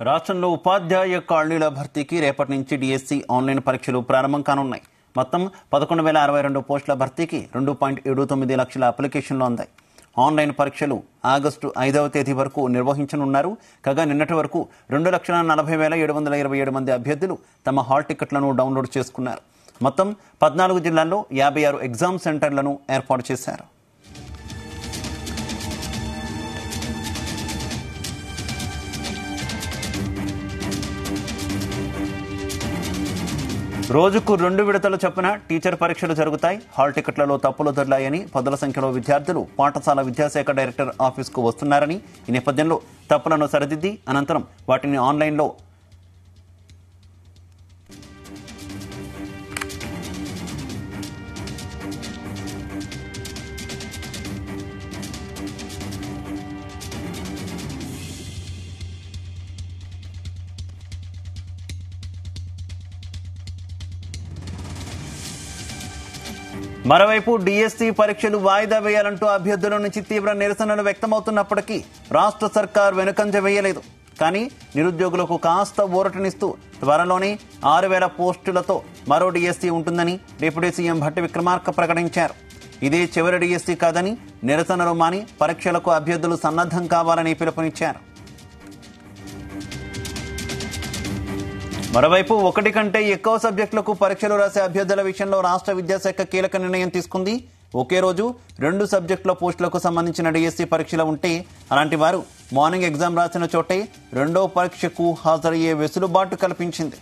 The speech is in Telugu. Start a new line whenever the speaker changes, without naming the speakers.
రాష్ట్రంలో ఉపాధ్యాయ ఖాళీల భర్తీకి రేపటి నుంచి డిఎస్సి ఆన్లైన్ పరీక్షలు ప్రారంభం కానున్నాయి. మొత్తం 11,062 పోస్టుల భర్తీకి 2.79 లక్షల అప్లికేషన్లు అందాయి. ఆన్లైన్ పరీక్షలు ఆగస్టు 5వ తేదీ వరకు నిర్వహించనున్నారు. కాగా నిన్నటి వరకు 2,40,727 మంది అభ్యర్థులు తమ హాల్ టికెట్లను డౌన్లోడ్ చేసుకున్నారు. మొత్తం 14 జిల్లాల్లో 56 ఎగ్జామ్ సెంటర్లను ఏర్పాటు చేశారు. రోజుకు 2 విడతల చొప్పున టీచర్ పరీక్షలు జరుగుతాయి. హాల్ టికెట్లలో తప్పులు దొర్లాయని పదుల సంఖ్యలో విద్యార్థులు పాఠశాల విద్యాశాఖ డైరెక్టర్ ఆఫీస్కు వస్తున్నారని, ఈ నేపథ్యంలో తప్పులను సరిదిద్ది అనంతరం వాటిని ఆన్లైన్లో మరోవైపు డిఎస్సి పరీక్షలు వాయిదా వేయాలంటూ అభ్యర్థుల నుంచి తీవ్ర నిరసనలు వ్యక్తమవుతున్నప్పటికీ రాష్ట్ర సర్కార్ వెనుకంజ వేయలేదు. కానీ నిరుద్యోగులకు కాస్త ఊరటనిస్తూ త్వరలోనే 6,000 పోస్టులతో మరో డిఎస్సి ఉంటుందని డిప్యూటీ సీఎం భట్టి విక్రమార్క ప్రకటించారు. ఇదే చివరి డిఎస్సి కాదని, నిరసనలు మాని పరీక్షలకు అభ్యర్థులు సన్నద్ధం కావాలని పిలుపునిచ్చారు. మరోవైపు 1 కంటే ఎక్కువ సబ్జెక్టులకు పరీక్షలు రాసే అభ్యర్థుల విషయంలో రాష్ట్ర విద్యాశాఖ కీలక నిర్ణయం తీసుకుంది. ఒకే రోజు 2 సబ్జెక్టుల పోస్టులకు సంబంధించిన డిఎస్సి పరీక్షలు ఉంటే అలాంటి వారు మార్నింగ్ ఎగ్జామ్ రాసిన చోటే రెండో పరీక్షకు హాజరయ్యే వెసులుబాటు కల్పించింది.